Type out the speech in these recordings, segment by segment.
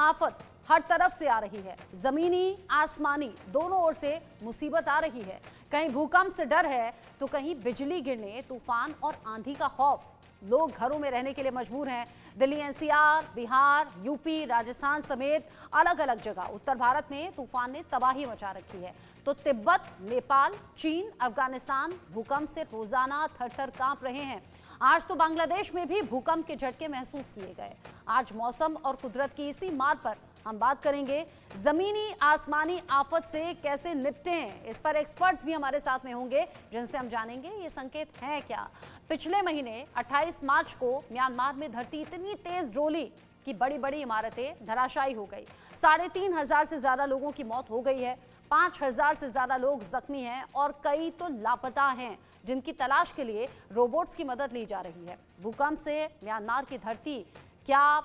आफत हर तरफ से आ रही है। जमीनी आसमानी दोनों ओर से मुसीबत आ रही है। कहीं भूकंप से डर है तो कहीं बिजली गिरने, तूफान और आंधी का खौफ। लोग घरों में रहने के लिए मजबूर हैं। दिल्ली, एनसीआर, बिहार, यूपी, राजस्थान समेत अलग अलग जगह उत्तर भारत में तूफान ने तबाही मचा रखी है। तो तिब्बत, नेपाल, चीन, अफगानिस्तान भूकंप से रोजाना थर-थर कांप रहे हैं। आज तो बांग्लादेश में भी भूकंप के झटके महसूस किए गए। आज मौसम और कुदरत की इसी मार पर हम बात करेंगे। जमीनी आसमानी आफत से कैसे निपटें, इस पर एक्सपर्ट्स भी हमारे साथ में होंगे, जिनसे हम जानेंगे ये संकेत हैं क्या। पिछले महीने 28 मार्च को म्यांमार में धरती इतनी तेज डोली कि बड़ी बड़ी इमारतें धराशायी हो गई। 3,500 से ज्यादा लोगों की मौत हो गई है। 5,000 से ज्यादा लोग जख्मी हैं और कई तो लापता हैं, जिनकी तलाश के लिए रोबोट्स की मदद ली जा रही है। भूकंप से म्यांमार की धरती क्या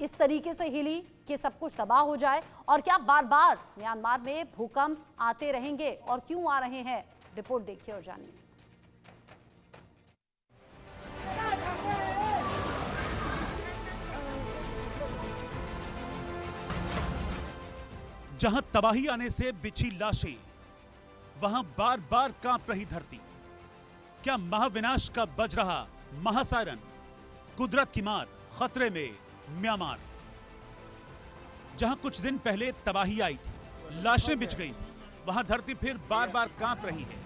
इस तरीके से हिली कि सब कुछ तबाह हो जाए, और क्या बार बार म्यांमार में भूकंप आते रहेंगे और क्यों आ रहे हैं? रिपोर्ट देखिए और जानिए। जहां तबाही आने से बिछी लाशें, वहां बार बार कांप रही धरती। क्या महाविनाश का बज रहा महासायरन? कुदरत की मार, खतरे में म्यांमार। जहां कुछ दिन पहले तबाही आई थी, लाशें बिछ गई थी, वहां धरती फिर बार बार कांप रही है।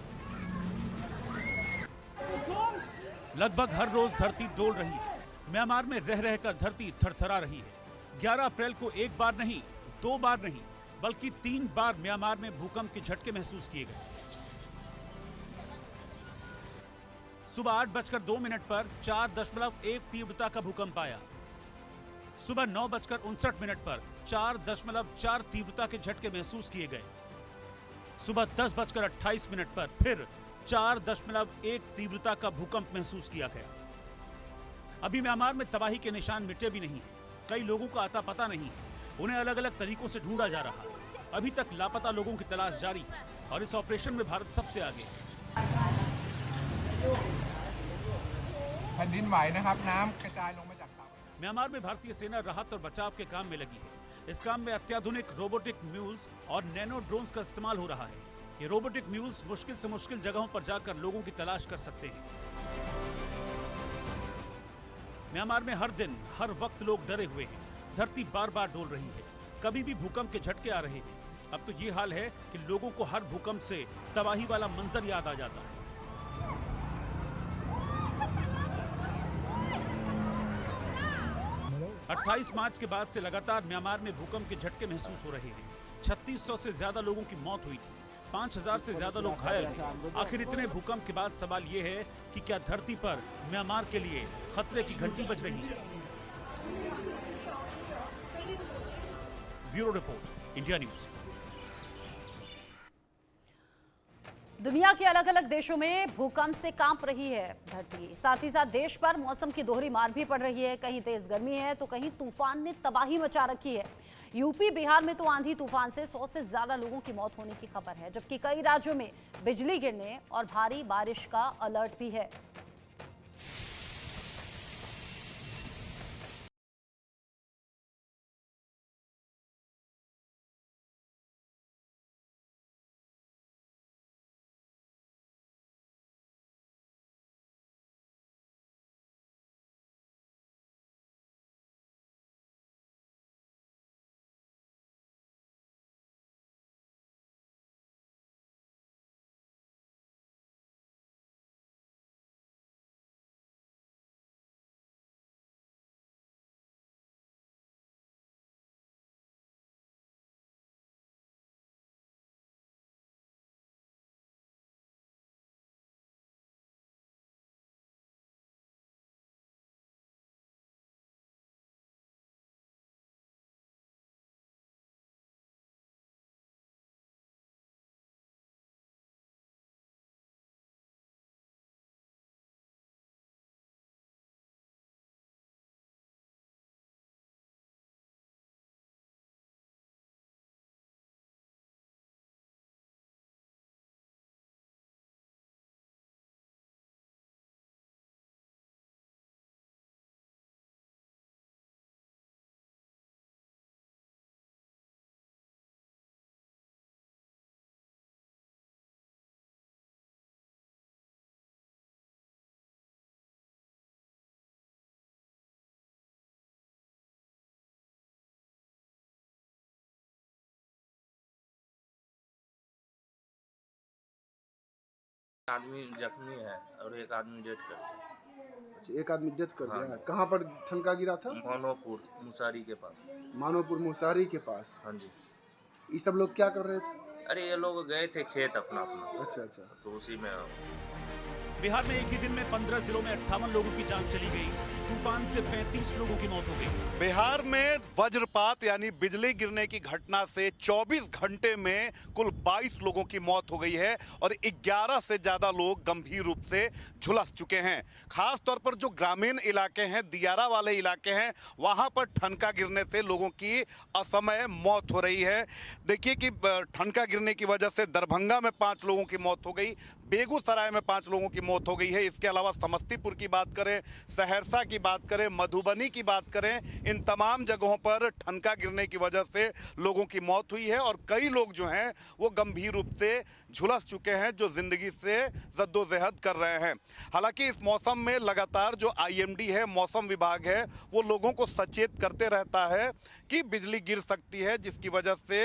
लगभग हर रोज धरती डोल रही है। म्यांमार में रह रहकर धरती थरथरा रही है। 11 अप्रैल को एक बार नहीं, 2 बार नहीं, बल्कि 3 बार म्यांमार में भूकंप के झटके महसूस किए गए। सुबह 8:02 पर 4.1 तीव्रता का भूकंप आया। सुबह 9:59 पर 4.4 तीव्रता के झटके महसूस किए गए। सुबह 10:28 पर फिर 4.1 तीव्रता का भूकंप महसूस किया गया। अभी म्यांमार में तबाही के निशान मिटे भी नहीं। कई लोगों का आता पता नहीं, उन्हें अलग अलग तरीकों से ढूंढा जा रहा है। अभी तक लापता लोगों की तलाश जारी है और इस ऑपरेशन में भारत सबसे आगे है। แผ่นดินไหวนะครับน้ำกระจายลงมาจากเขา म्यांमार में भारतीय सेना राहत और बचाव के काम में लगी है। इस काम में अत्याधुनिक रोबोटिक म्यूल्स और नैनो ड्रोन्स का इस्तेमाल हो रहा है। ये रोबोटिक म्यूल्स मुश्किल से मुश्किल जगहों पर जाकर लोगों की तलाश कर सकते हैं। म्यांमार में हर दिन हर वक्त लोग डरे हुए हैं। धरती बार बार डोल रही है। कभी भी भूकंप के झटके आ रहे हैं। अब तो ये हाल है कि लोगों को हर भूकंप से तबाही वाला मंजर याद आ जाता है। अट्ठाईस मार्च के बाद से लगातार म्यांमार में भूकंप के झटके महसूस हो रहे हैं। 3600 से ज्यादा लोगों की मौत हुई थी। 5000 से ज्यादा लोग घायल थे। आखिर इतने भूकंप के बाद सवाल ये है कि क्या धरती पर म्यांमार के लिए खतरे की घंटी बज रही है? Bureau report, India news. दुनिया के अलग अलग देशों में भूकंप से कांप रही है धरती। साथ ही साथ देश पर मौसम की दोहरी मार भी पड़ रही है। कहीं तेज गर्मी है तो कहीं तूफान ने तबाही मचा रखी है। यूपी, बिहार में तो आंधी तूफान से 100 से ज्यादा लोगों की मौत होने की खबर है, जबकि कई राज्यों में बिजली गिरने और भारी बारिश का अलर्ट भी है। आदमी जख्मी है और एक आदमी डेथ कर गया। अच्छा, एक आदमी डेथ कर हाँ। गया है। कहाँ पर ठनका गिरा था? मानोपुर मुसारी के पास। मानोपुर मुसारी के पास। हाँ जी। ये सब लोग क्या कर रहे थे? अरे ये लोग गए थे खेत अपना अपना, अच्छा अच्छा। तो उसी में बिहार में एक ही दिन में 15 जिलों में 58 लोगों की जान चली गई। तूफान से 35 लोगों की मौत हो गई। बिहार में वज्रपात यानी बिजली गिरने की घटना से 24 घंटे में कुल 22 लोगों की मौत हो गई है और 11 से ज्यादा लोग गंभीर रूप से झुलस चुके हैं। खास तौर पर जो ग्रामीण इलाके हैं, दियारा वाले इलाके हैं, वहां पर ठनका गिरने से लोगों की असमय मौत हो रही है। देखिए कि ठनका गिरने की वजह से दरभंगा में 5 लोगों की मौत हो गई, बेगूसराय में 5 लोगों की मौत हो गई है। इसके अलावा समस्तीपुर की बात करें, सहरसा की बात करें, मधुबनी की बात करें, इन तमाम जगहों पर ठनका गिरने की वजह से लोगों की मौत हुई है और कई लोग जो हैं वो गंभीर रूप से झुलस चुके हैं, जो जिंदगी से जद्दोजहद कर रहे हैं। हालांकि इस मौसम में लगातार जो आईएमडी है, मौसम विभाग है, वो लोगों को सचेत करते रहता है कि बिजली गिर सकती है, जिसकी वजह से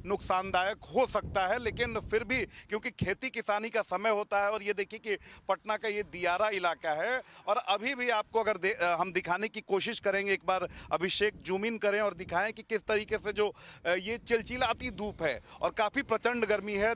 नुकसानदायक हो सकता है। लेकिन फिर भी क्योंकि खेती किसानी का समय होता है और ये देखिए कि पटना का ये दियारा इलाका है और अभी भी आपको अगर हम दिखाने की कोशिश करेंगे, एक बार अभिषेक जूम इन करें और दिखाएं कि किस तरीके से जो ये चिलचिलाती धूप है और काफ़ी प्रचंड गर्मी है,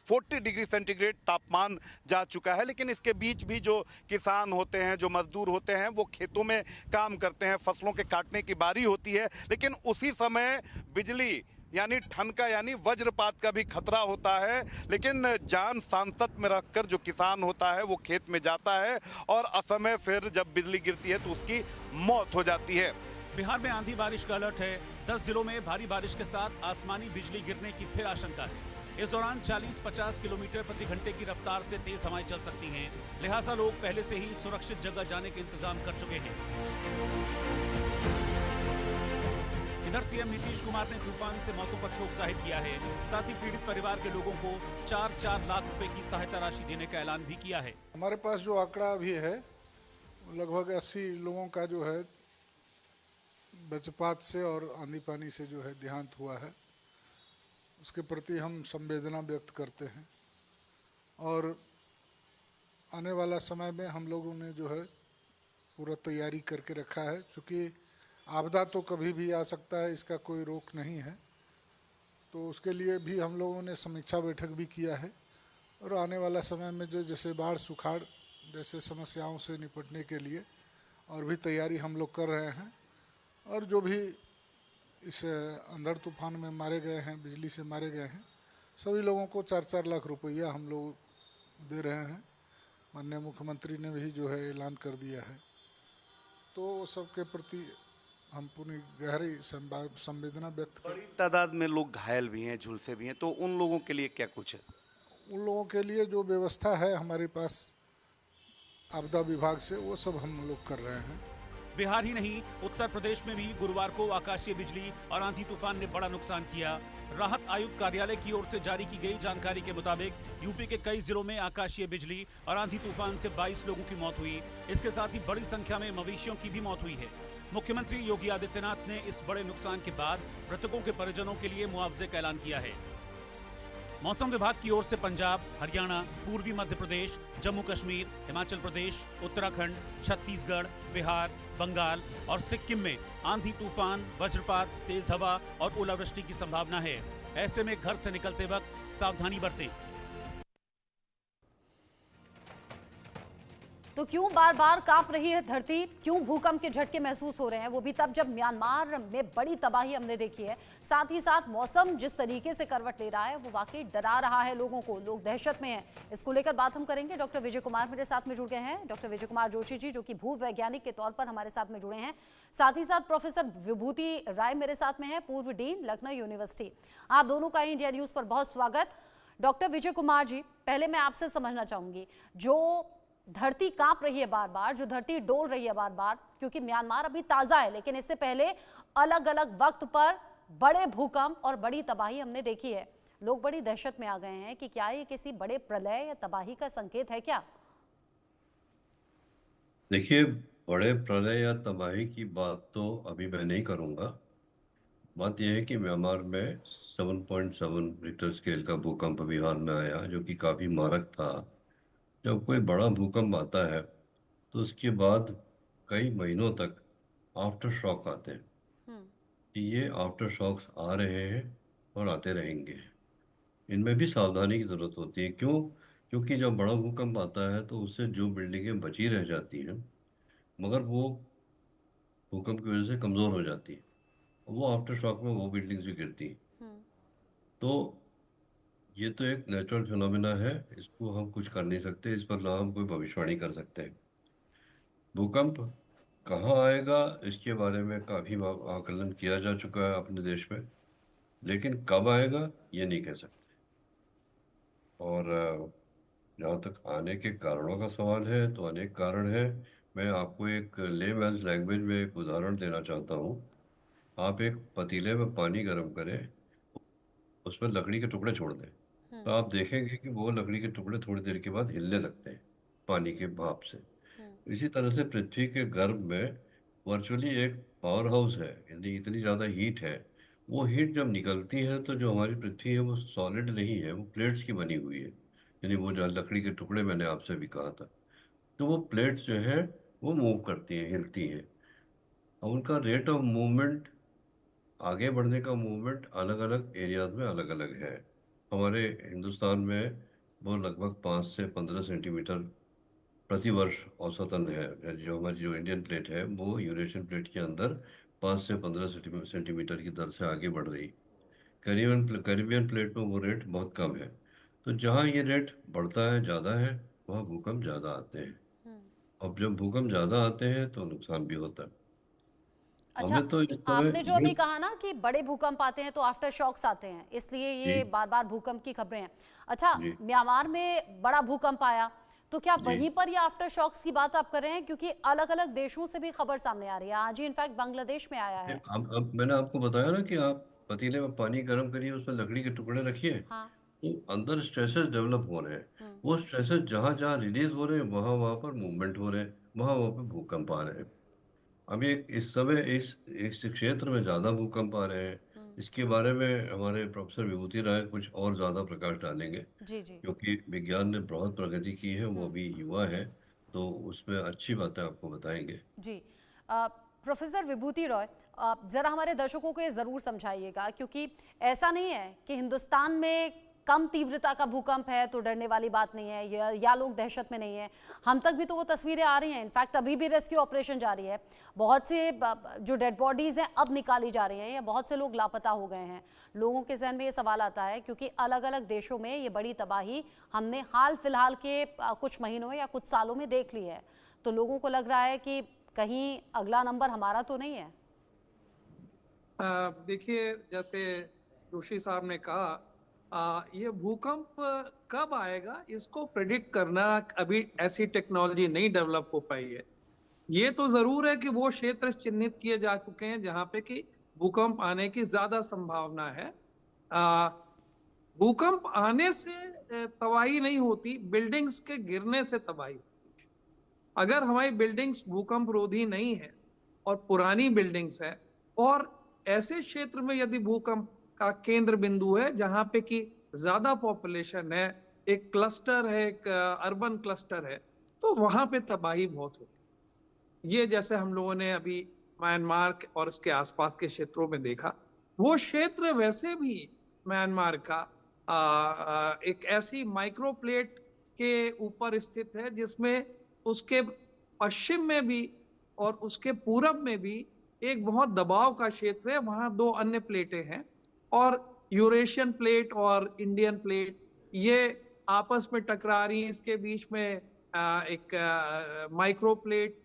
40 डिग्री सेंटीग्रेड तापमान जा चुका है। लेकिन इसके बीच भी जो किसान होते हैं, जो मजदूर होते हैं, वो खेतों में काम करते हैं, फसलों के काटने की बारी होती है, लेकिन उसी समय बिजली यानी ठनका यानी वज्रपात का भी खतरा होता है। लेकिन जान सांसत में रखकर जो किसान होता है वो खेत में जाता है और असमय फिर जब बिजली गिरती है तो उसकी मौत हो जाती है। बिहार में आंधी बारिश का अलर्ट है। 10 जिलों में भारी बारिश के साथ आसमानी बिजली गिरने की फिर आशंका है। इस दौरान 40-50 किलोमीटर प्रति घंटे की रफ्तार से तेज हवाएं चल सकती हैं। लिहाजा लोग पहले से ही सुरक्षित जगह जाने के इंतजाम कर चुके हैं। इधर सीएम नीतीश कुमार ने तूफान से मौतों पर शोक जाहिर किया है। साथ ही पीड़ित परिवार के लोगों को 4-4 लाख रुपए की सहायता राशि देने का ऐलान भी किया है। हमारे पास जो आंकड़ा भी है लगभग 80 लोगों का जो है वज्रपात से और आंधी पानी से जो है देहांत हुआ है। उसके प्रति हम संवेदना व्यक्त करते हैं और आने वाला समय में हम लोगों ने जो है पूरा तैयारी करके रखा है, क्योंकि आपदा तो कभी भी आ सकता है, इसका कोई रोक नहीं है। तो उसके लिए भी हम लोगों ने समीक्षा बैठक भी किया है और आने वाला समय में जो जैसे बाढ़ सुखाड़ जैसे समस्याओं से निपटने के लिए और भी तैयारी हम लोग कर रहे हैं। और जो भी इस अंधड़ तूफान में मारे गए हैं, बिजली से मारे गए हैं, सभी लोगों को 4-4 लाख रुपया हम लोग दे रहे हैं। माननीय मुख्यमंत्री ने भी जो है ऐलान कर दिया है। तो सबके प्रति हम पूरी गहरी संवेदना व्यक्त बड़ी तादाद में लोग घायल भी हैं, झुलसे भी हैं, तो उन लोगों के लिए क्या कुछ है? उन लोगों के लिए जो व्यवस्था है हमारे पास आपदा विभाग से, वो सब हम लोग कर रहे हैं। बिहार ही नहीं, उत्तर प्रदेश में भी गुरुवार को आकाशीय बिजली और आंधी तूफान ने बड़ा नुकसान किया। राहत आयुक्त कार्यालय की ओर से जारी की गई जानकारी के मुताबिक यूपी के कई जिलों में आकाशीय बिजली और आंधी तूफान से 22 लोगों की मौत हुई। इसके साथ ही बड़ी संख्या में मवेशियों की भी मौत हुई है। मुख्यमंत्री योगी आदित्यनाथ ने इस बड़े नुकसान के बाद मृतकों के परिजनों के लिए मुआवजे का ऐलान किया है। मौसम विभाग की ओर से पंजाब, हरियाणा, पूर्वी मध्य प्रदेश, जम्मू कश्मीर, हिमाचल प्रदेश, उत्तराखंड, छत्तीसगढ़, बिहार, बंगाल और सिक्किम में आंधी तूफान, वज्रपात, तेज हवा और ओलावृष्टि की संभावना है। ऐसे में घर से निकलते वक्त सावधानी बरतें। तो क्यों बार बार कांप रही है धरती, क्यों भूकंप के झटके महसूस हो रहे हैं, वो भी तब जब म्यांमार में बड़ी तबाही हमने देखी है। साथ ही साथ मौसम जिस तरीके से करवट ले रहा है वो वाकई डरा रहा है लोगों को, लोग दहशत में हैं। इसको लेकर बात हम करेंगे। डॉक्टर विजय कुमार मेरे साथ में जुड़ गए हैं। डॉक्टर विजय कुमार जोशी जी, जो कि भू वैज्ञानिक के तौर पर हमारे साथ में जुड़े हैं। साथ ही साथ प्रोफेसर विभूति राय मेरे साथ में है, पूर्व डीन लखनऊ यूनिवर्सिटी। आप दोनों का इंडिया न्यूज पर बहुत स्वागत। डॉक्टर विजय कुमार जी, पहले मैं आपसे समझना चाहूंगी, जो धरती कांप रही है बार बार, जो धरती डोल रही है बार बार, क्योंकि म्यांमार अभी ताजा है, लेकिन इससे पहले अलग अलग वक्त पर बड़े भूकंप और बड़ी तबाही हमने देखी है। लोग बड़ी दहशत में आ गए हैं कि क्या ये किसी बड़े प्रलय या तबाही का संकेत है क्या? देखिए, बड़े प्रलय या तबाही की बात तो अभी मैं नहीं करूंगा। बात यह है कि म्यांमार में 7.7 रिक्टर स्केल का भूकंप अभी हाल में आया, जो कि काफ़ी मारक था जब कोई बड़ा भूकंप आता है तो उसके बाद कई महीनों तक आफ्टर शॉक आते हैं कि ये आफ्टर शॉक्स आ रहे हैं और आते रहेंगे। इनमें भी सावधानी की ज़रूरत होती है। क्यों? क्योंकि जब बड़ा भूकंप आता है तो उससे जो बिल्डिंगें बची रह जाती हैं मगर वो भूकंप की वजह से कमज़ोर हो जाती है, वो आफ्टर शॉक में वो बिल्डिंग्स भी गिरती हैं। तो ये तो एक नेचुरल फिनोमिना है, इसको हम कुछ कर नहीं सकते, इस पर ना हम कोई भविष्यवाणी कर सकते हैं। भूकंप कहाँ आएगा इसके बारे में काफ़ी आकलन किया जा चुका है अपने देश में, लेकिन कब आएगा ये नहीं कह सकते। और जहाँ तक आने के कारणों का सवाल है तो अनेक कारण हैं। मैं आपको एक लेमैन्स लैंग्वेज में एक उदाहरण देना चाहता हूँ। आप एक पतीले में पानी गर्म करें, उसमें लकड़ी के टुकड़े छोड़ दें, तो आप देखेंगे कि वो लकड़ी के टुकड़े थोड़ी देर के बाद हिलने लगते हैं पानी के भाप से। इसी तरह से पृथ्वी के गर्भ में वर्चुअली एक पावर हाउस है, यानी इतनी ज़्यादा हीट है। वो हीट जब निकलती है तो जो हमारी पृथ्वी है वो सॉलिड नहीं है, वो प्लेट्स की बनी हुई है, यानी वो जो लकड़ी के टुकड़े मैंने आपसे भी कहा था, तो वो प्लेट्स जो है वो मूव करती हैं, हिलती हैं। और उनका रेट ऑफ मूवमेंट, आगे बढ़ने का मूवमेंट अलग अलग एरियाज में अलग अलग है। हमारे हिंदुस्तान में वो लगभग 5 से 15 सेंटीमीटर प्रति वर्ष औसतन है। जो हमारी जो इंडियन प्लेट है वो यूरेशियन प्लेट के अंदर 5 से 15 सेंटीमीटर की दर से आगे बढ़ रही। कैरिबियन प्लेट में वो रेट बहुत कम है। तो जहाँ ये रेट बढ़ता है, ज़्यादा है, वहाँ भूकंप ज़्यादा आते हैं। अब जब भूकंप ज़्यादा आते हैं तो नुकसान भी होता है। अच्छा, हमें तो इस समय आपने जो अभी कहा ना कि बड़े भूकंप आते हैं तो आफ्टर शॉक्स आते हैं, इसलिए ये जी बार बार भूकंप की खबरें हैं। अच्छा, जी म्यांमार में बड़ा भूकंप आया तो क्या जी वहीं पर ये आफ्टर शॉक्स की बात आप कर रहे हैं? क्योंकि अलग अलग देशों से भी खबर सामने आ रही है, आज ही इनफैक्ट बांग्लादेश में आया है। अब मैंने आपको बताया ना कि आप पतीले में पानी गर्म करिए, उसमें लकड़ी के टुकड़े रखिए, हाँ। तो अंदर स्ट्रेसेस डेवलप हो रहे हैं। वो स्ट्रेसेस जहाँ जहाँ रिलीज हो रहे हैं वहाँ वहाँ पर मूवमेंट हो रहे हैं, वहाँ वहाँ पर भूकंप आ रहे हैं। अभी इस समय इस क्षेत्र में ज़्यादा भूकंप आ रहे हैं। इसके बारे में हमारे प्रोफेसर विभूति राय कुछ और ज़्यादा प्रकाश डालेंगे, जी जी। क्योंकि विज्ञान ने बहुत प्रगति की है, वो अभी युवा है, तो उसमें अच्छी बातें आपको बताएंगे। जी। प्रोफेसर विभूति रॉय, जरा हमारे दर्शकों को ये जरूर समझाइएगा, क्योंकि ऐसा नहीं है कि हिंदुस्तान में कम तीव्रता का भूकंप है तो डरने वाली बात नहीं है, या लोग दहशत में नहीं है। हम तक भी तो वो तस्वीरें आ रही हैं, इनफैक्ट अभी भी रेस्क्यू ऑपरेशन जारी है, बहुत से जो डेड बॉडीज हैं अब निकाली जा रही हैं, या बहुत से लोग लापता हो गए हैं। लोगों के जहन में ये सवाल आता है, क्योंकि अलग अलग देशों में ये बड़ी तबाही हमने हाल फिलहाल के कुछ महीनों या कुछ सालों में देख ली है, तो लोगों को लग रहा है कि कहीं अगला नंबर हमारा तो नहीं है। देखिए, जैसे जोशी साहब ने कहा, ये भूकंप कब आएगा इसको प्रेडिक्ट करना अभी ऐसी टेक्नोलॉजी नहीं डेवलप हो पाई है। ये तो जरूर है कि वो क्षेत्र चिन्हित किए जा चुके हैं जहां पे कि भूकंप आने की ज्यादा संभावना है। भूकंप आने से तबाही नहीं होती, बिल्डिंग्स के गिरने से तबाही होती है। अगर हमारी बिल्डिंग्स भूकंप रोधी नहीं है और पुरानी बिल्डिंग्स है, और ऐसे क्षेत्र में यदि भूकंप का केंद्र बिंदु है जहां पे कि ज्यादा पॉपुलेशन है, एक क्लस्टर है, एक अर्बन क्लस्टर है, तो वहां पे तबाही बहुत होती है। ये जैसे हम लोगों ने अभी म्यांमार और उसके आसपास के क्षेत्रों में देखा, वो क्षेत्र वैसे भी म्यांमार का एक ऐसी माइक्रो प्लेट के ऊपर स्थित है जिसमें उसके पश्चिम में भी और उसके पूरब में भी एक बहुत दबाव का क्षेत्र है। वहां दो अन्य प्लेटें हैं, और यूरेशियन प्लेट और इंडियन प्लेट ये आपस में टकरा रही हैं। इसके बीच में एक माइक्रो प्लेट,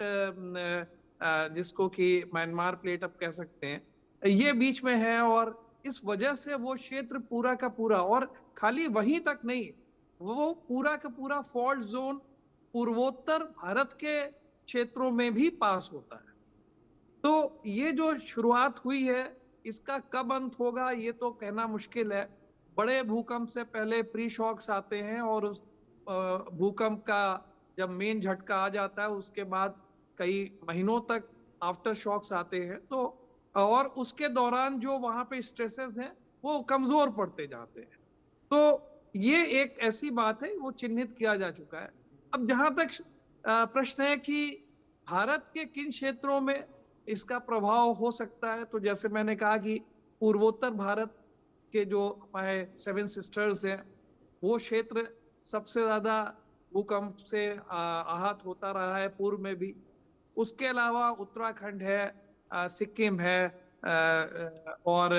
जिसको कि म्यांमार प्लेट अब कह सकते हैं, ये बीच में है, और इस वजह से वो क्षेत्र पूरा का पूरा, और खाली वहीं तक नहीं, वो पूरा का पूरा फॉल्ट जोन पूर्वोत्तर भारत के क्षेत्रों में भी पास होता है। तो ये जो शुरुआत हुई है, इसका कब अंत होगा ये तो कहना मुश्किल है। बड़े भूकंप से पहले प्री शॉक्स आते हैं, और उस भूकंप का जब मेन झटका आ जाता है उसके बाद कई महीनों तक आफ्टर शॉक्स आते हैं। तो और उसके दौरान जो वहां पे स्ट्रेसेस हैं वो कमजोर पड़ते जाते हैं। तो ये एक ऐसी बात है, वो चिन्हित किया जा चुका है। अब जहां तक प्रश्न है कि भारत के किन क्षेत्रों में इसका प्रभाव हो सकता है, तो जैसे मैंने कहा कि पूर्वोत्तर भारत के जो हमारे 7 सिस्टर्स हैं, वो क्षेत्र सबसे ज्यादा भूकंप से आहत होता रहा है, पूर्व में भी। उसके अलावा उत्तराखंड है, सिक्किम है, और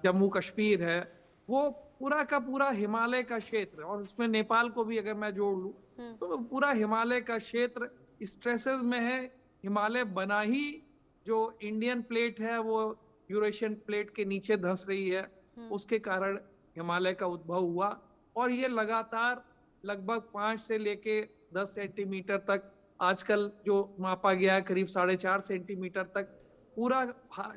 जम्मू कश्मीर है, वो पूरा का पूरा हिमालय का क्षेत्र, और इसमें नेपाल को भी अगर मैं जोड़ लूं तो पूरा हिमालय का क्षेत्र स्ट्रेसेस में है। हिमालय बना ही जो इंडियन प्लेट है वो यूरेशियन प्लेट के नीचे धंस रही है, उसके कारण हिमालय का उद्भव हुआ, और ये लगातार लगभग 5 से लेके 10 सेंटीमीटर तक आजकल जो मापा गया है करीब 4.5 सेंटीमीटर तक पूरा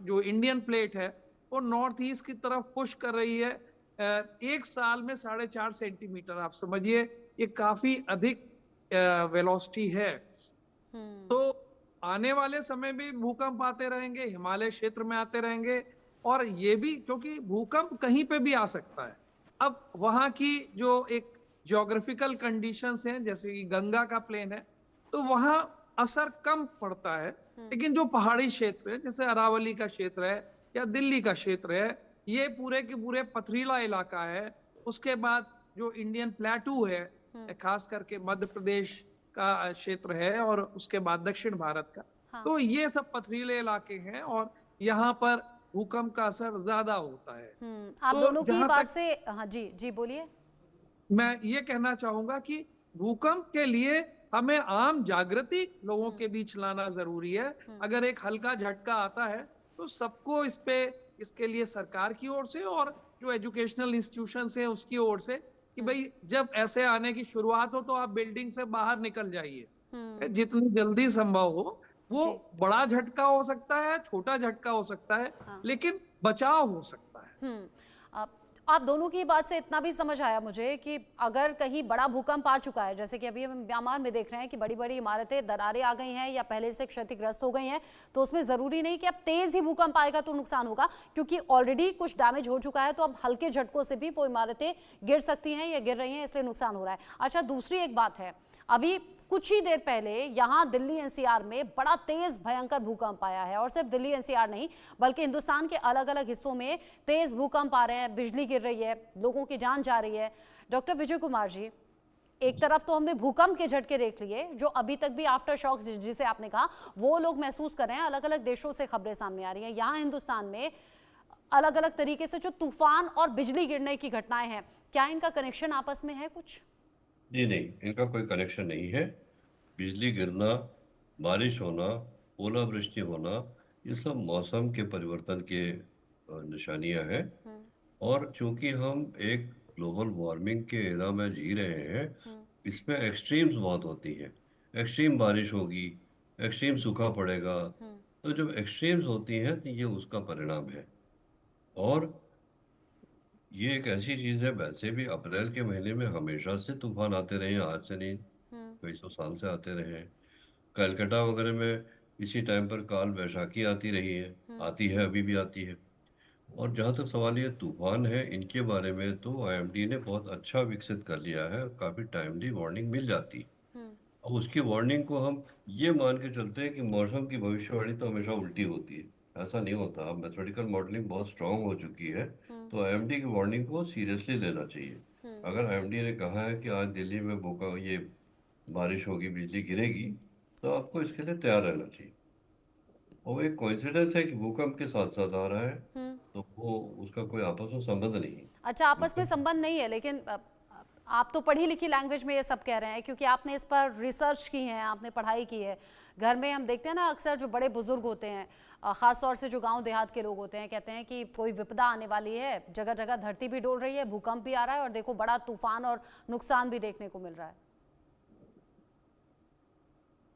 जो इंडियन प्लेट है वो नॉर्थ ईस्ट की तरफ पुश कर रही है। एक साल में 4.5 सेंटीमीटर, आप समझिए ये काफी अधिक वेलोसिटी है। तो आने वाले समय में भूकंप आते रहेंगे, हिमालय क्षेत्र में आते रहेंगे, और ये भी क्योंकि भूकंप कहीं पे भी आ सकता है। अब वहां की जो एक ज्योग्राफिकल कंडीशंस हैं, जैसे कि गंगा का प्लेन है, तो वहां असर कम पड़ता है, लेकिन जो पहाड़ी क्षेत्र है जैसे अरावली का क्षेत्र है या दिल्ली का क्षेत्र है, ये पूरे के पूरे पथरीला इलाका है। उसके बाद जो इंडियन प्लेटू है, खास करके मध्य प्रदेश का क्षेत्र है, और उसके बाद दक्षिण भारत का, तो ये सब पथरीले इलाके हैं और यहाँ पर भूकंप का असर ज्यादा होता है। आप तो दोनों की जहाँ बात तक से, हाँ जी जी बोलिए। मैं ये कहना चाहूंगा कि भूकंप के लिए हमें आम जागृति लोगों के बीच लाना जरूरी है। अगर एक हल्का झटका आता है तो सबको इसके लिए सरकार की ओर से और जो एजुकेशनल इंस्टीट्यूशंस हैं उसकी ओर से कि भाई जब ऐसे आने की शुरुआत हो तो आप बिल्डिंग से बाहर निकल जाइए जितनी जल्दी संभव हो। वो बड़ा झटका हो सकता है, छोटा झटका हो सकता है, लेकिन बचाव हो सकता है। आप दोनों की बात से इतना भी समझ आया मुझे कि अगर कहीं बड़ा भूकंप आ चुका है, जैसे कि अभी हम म्यांमार में देख रहे हैं कि बड़ी बड़ी इमारतें, दरारें आ गई हैं या पहले से क्षतिग्रस्त हो गई हैं, तो उसमें ज़रूरी नहीं कि अब तेज़ ही भूकंप आएगा तो नुकसान होगा, क्योंकि ऑलरेडी कुछ डैमेज हो चुका है, तो अब हल्के झटकों से भी वो इमारतें गिर सकती हैं या गिर रही हैं, इसलिए नुकसान हो रहा है। अच्छा, दूसरी एक बात है, अभी कुछ ही देर पहले यहाँ दिल्ली एनसीआर में बड़ा तेज भयंकर भूकंप आया है, और सिर्फ दिल्ली एनसीआर नहीं बल्कि हिंदुस्तान के अलग अलग हिस्सों में तेज भूकंप आ रहे हैं, बिजली गिर रही है, लोगों की जान जा रही है। डॉक्टर विजय कुमार जी, एक तरफ तो हमने भूकंप के झटके देख लिए जो अभी तक भी आफ्टर शॉक जिसे आपने कहा वो लोग महसूस कर रहे हैं, अलग अलग देशों से खबरें सामने आ रही हैं। यहाँ हिंदुस्तान में अलग अलग तरीके से जो तूफान और बिजली गिरने की घटनाएं हैं, क्या इनका कनेक्शन आपस में है कुछ? जी नहीं, इनका कोई कनेक्शन नहीं है। बिजली गिरना, बारिश होना, ओलावृष्टि होना, ये सब मौसम के परिवर्तन के निशानियां हैं। और चूंकि हम एक ग्लोबल वार्मिंग के एरा में जी रहे हैं, इसमें एक्सट्रीम्स बहुत होती हैं। एक्सट्रीम बारिश होगी, एक्सट्रीम सूखा पड़ेगा, तो जब एक्सट्रीम्स होती हैं तो ये उसका परिणाम है। और ये एक ऐसी चीज़ है, वैसे भी अप्रैल के महीने में हमेशा से तूफान आते रहे हैं, आज से नहीं, कई सौ साल से आते रहे हैं। कलकत्ता वगैरह में इसी टाइम पर काल वैशाखी आती रही है, आती है, अभी भी आती है। और जहाँ तक सवाल ये तूफान है, इनके बारे में तो आईएमडी ने बहुत अच्छा विकसित कर लिया है, काफ़ी टाइमली वार्निंग मिल जाती। अब उसकी वार्निंग को हम ये मान के चलते हैं कि मौसम की भविष्यवाणी तो हमेशा उल्टी होती है, ऐसा नहीं होता। अब मैथमेटिकल मॉडलिंग बहुत स्ट्रांग हो चुकी है, तो आईएमडी की वार्निंग को सीरियसली लेना चाहिए। अगर आईएमडी ने कहा है कि आज दिल्ली में ये बारिश होगी, बिजली गिरेगी, तो आपको इसके लिए तैयार रहना चाहिए। और वो एक कोइंसिडेंस है कि भूकंप के साथ साथ आ रहा है, तो वो उसका कोई आपस में संबंध नहीं है। अच्छा, आपस में संबंध नहीं है, लेकिन आप तो पढ़ी लिखी लैंग्वेज में ये सब कह रहे हैं क्योंकि आपने इस पर रिसर्च की है, आपने पढ़ाई की है। घर में हम देखते हैं ना, अक्सर जो बड़े बुजुर्ग होते हैं, ख़ास तौर से जो गांव देहात के लोग होते हैं, कहते हैं कि कोई विपदा आने वाली है, जगह जगह धरती भी डोल रही है, भूकंप भी आ रहा है और देखो बड़ा तूफान और नुकसान भी देखने को मिल रहा है।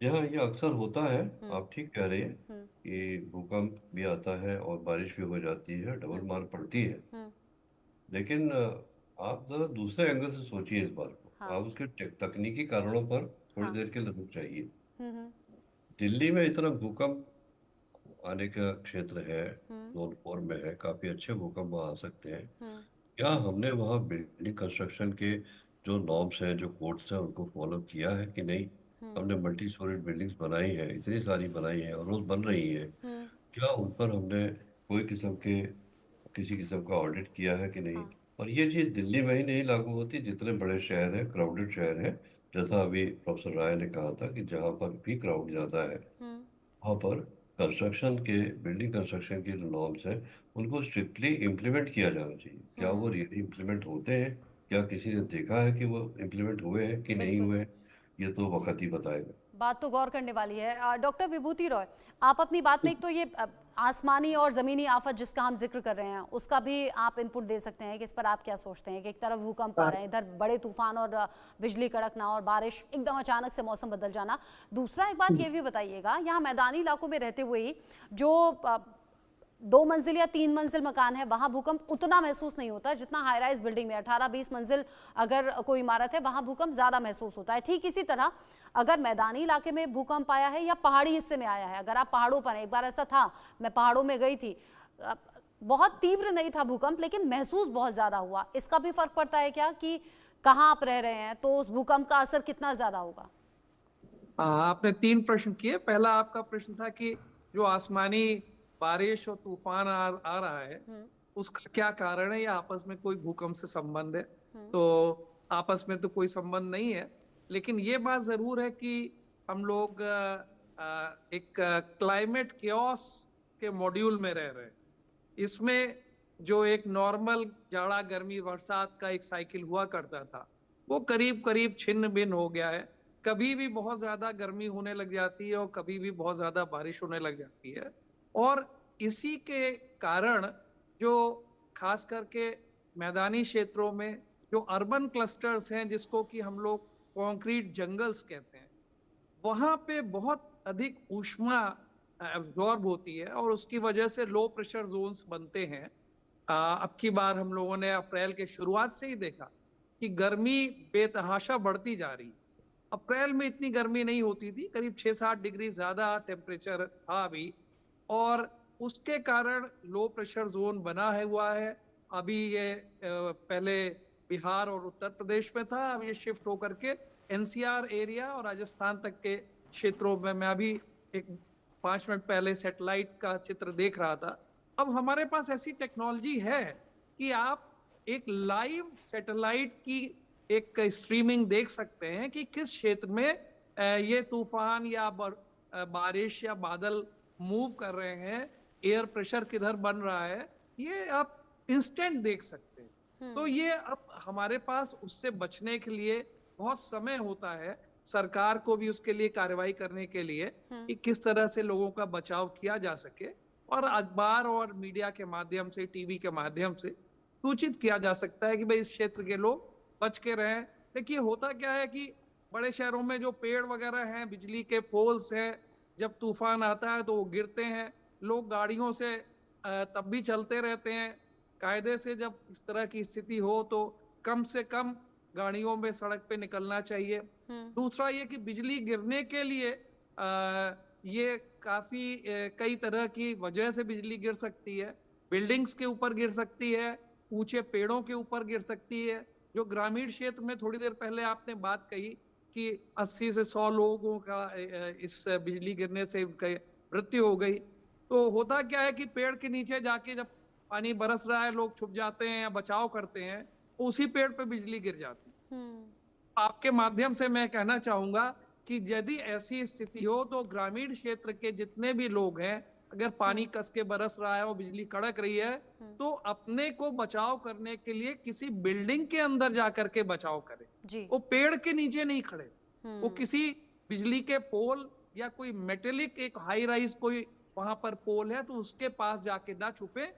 यहाँ ये अक्सर होता है, आप ठीक कह रहे हैं कि भूकंप भी आता है और बारिश भी हो जाती है, डबल मार पड़ती है। लेकिन आप जरा दूसरे एंगल से सोचिए इस बात को। आप उसके तकनीकी कारणों पर थोड़ी देर के लिए रुक जाइए। दिल्ली में इतना भूकंप आने का क्षेत्र है, जोन 4 में है, काफी अच्छे भूकंप वहाँ आ सकते हैं। क्या हमने वहाँ बिल्डिंग कंस्ट्रक्शन के जो नॉर्म्स हैं, जो कोड्स हैं, उनको फॉलो किया है कि नहीं। हमने मल्टी स्टोरेज बिल्डिंग्स बनाई हैं, इतनी सारी बनाई हैं और रोज बन रही हैं, क्या उन पर हमने कोई किसी किस्म का ऑडिट किया है कि नहीं। और ये चीज़ दिल्ली में ही नहीं लागू होती, जितने बड़े शहर हैं, क्राउडेड शहर हैं, जैसा अभी प्रोफेसर राय ने कहा था कि जहाँ पर भी क्राउड ज़्यादा है वहाँ पर बिल्डिंग कंस्ट्रक्शन के जो नॉर्म्स हैं उनको स्ट्रिक्टली इम्प्लीमेंट किया जाना चाहिए। क्या वो रियली इम्प्लीमेंट होते हैं? क्या किसी ने देखा है कि वो इम्प्लीमेंट हुए हैं कि नहीं बिल्कुल। हुए हैं? ये तो वक्त ही बताएगा। बात तो गौर करने वाली है। डॉक्टर विभूति रॉय, आप अपनी बात में एक तो ये आसमानी और ज़मीनी आफत जिसका हम जिक्र कर रहे हैं उसका भी आप इनपुट दे सकते हैं कि इस पर आप क्या सोचते हैं कि एक तरफ भूकंप आ रहे हैं, इधर बड़े तूफान और बिजली कड़कना और बारिश एकदम अचानक से मौसम बदल जाना। दूसरा एक बात ये भी बताइएगा, यहाँ मैदानी इलाकों में रहते हुए जो 2 मंजिल या 3 मंजिल मकान है वहां भूकंप उतना महसूस नहीं होता जितना हाई राइज बिल्डिंग में 18-20 मंजिल अगर कोई इमारत है वहां भूकंप ज्यादा महसूस होता है। ठीक इसी तरह अगर मैदानी इलाके में भूकंप आया है या पहाड़ी हिस्से में आया है, अगर आप पहाड़ों पर हैं, एक बार ऐसा था मैं पहाड़ों में गई थी, बहुत तीव्र नहीं था भूकंप लेकिन महसूस बहुत ज्यादा हुआ। इसका भी फर्क पड़ता है क्या कि कहाँ आप रह रहे हैं तो उस भूकंप का असर कितना ज्यादा होगा? आपने 3 प्रश्न किए। पहला आपका प्रश्न था कि जो आसमानी बारिश और तूफान आ रहा है उसका क्या कारण है या आपस में कोई भूकंप से संबंध है। तो आपस में तो कोई संबंध नहीं है, लेकिन ये बात जरूर है कि हम लोग एक क्लाइमेट केओस के मॉड्यूल में रह रहे हैं। इसमें जो एक नॉर्मल जाड़ा गर्मी बरसात का एक साइकिल हुआ करता था वो करीब करीब छिन्न भिन्न हो गया है। कभी भी बहुत ज्यादा गर्मी होने लग जाती है और कभी भी बहुत ज्यादा बारिश होने लग जाती है। और इसी के कारण जो खास करके मैदानी क्षेत्रों में जो अर्बन क्लस्टर्स हैं जिसको कि हम लोग कॉन्क्रीट जंगल्स कहते हैं, वहां पे बहुत अधिक ऊष्मा एब्जॉर्ब होती है और उसकी वजह से लो प्रेशर जोन्स बनते हैं। अब की बार हम लोगों ने अप्रैल के शुरुआत से ही देखा कि गर्मी बेतहाशा बढ़ती जा रही है। अप्रैल में इतनी गर्मी नहीं होती थी, करीब 6-7 डिग्री ज्यादा टेम्परेचर था अभी, और उसके कारण लो प्रेशर जोन बना हुआ है। अभी ये पहले बिहार और उत्तर प्रदेश में था, अब ये शिफ्ट होकर के एनसीआर एरिया और राजस्थान तक के क्षेत्रों में। मैं अभी एक 5 मिनट पहले सैटेलाइट का चित्र देख रहा था। अब हमारे पास ऐसी टेक्नोलॉजी है कि आप एक लाइव सैटेलाइट की एक स्ट्रीमिंग देख सकते हैं कि किस क्षेत्र में ये तूफान या बारिश या बादल मूव कर रहे हैं, एयर प्रेशर किधर बन रहा है, ये आप इंस्टेंट देख सकते हैं। तो ये अब हमारे पास उससे बचने के लिए बहुत समय होता है, सरकार को भी उसके लिए कार्रवाई करने के लिए कि किस तरह से लोगों का बचाव किया जा सके, और अखबार और मीडिया के माध्यम से, टीवी के माध्यम से सूचित किया जा सकता है कि भाई इस क्षेत्र के लोग बच के रहें। देखिए होता क्या है कि बड़े शहरों में जो पेड़ वगैरह हैं, बिजली के पोल्स हैं, जब तूफान आता है तो वो गिरते हैं। लोग गाड़ियों से तब भी चलते रहते हैं। कायदे से जब इस तरह की स्थिति हो तो कम से कम गाड़ियों में सड़क पे निकलना चाहिए। दूसरा ये कि बिजली गिरने के लिए ये काफी कई तरह की वजह से बिजली गिर सकती है। बिल्डिंग्स के ऊपर गिर सकती है, ऊंचे पेड़ों के ऊपर गिर सकती है। जो ग्रामीण क्षेत्र में थोड़ी देर पहले आपने बात कही कि 80 से 100 लोगों का इस बिजली गिरने से मृत्यु हो गई, तो होता क्या है कि पेड़ के नीचे जाके जब पानी बरस रहा है लोग छुप जाते हैं या बचाव करते हैं, उसी पेड़ पे बिजली गिर जाती है। आपके माध्यम से मैं कहना चाहूंगा कि यदि ऐसी स्थिति हो तो ग्रामीण क्षेत्र के जितने भी लोग हैं, अगर पानी कस के बरस रहा है और बिजली कड़क रही है, तो अपने को बचाव करने के लिए किसी बिल्डिंग के अंदर जाकर के बचाव करें। वो पेड़ के नीचे नहीं खड़े, वो किसी बिजली के पोल या कोई मेटेलिक एक हाई राइज कोई वहां पर पोल है तो उसके पास जाके ना छुपे,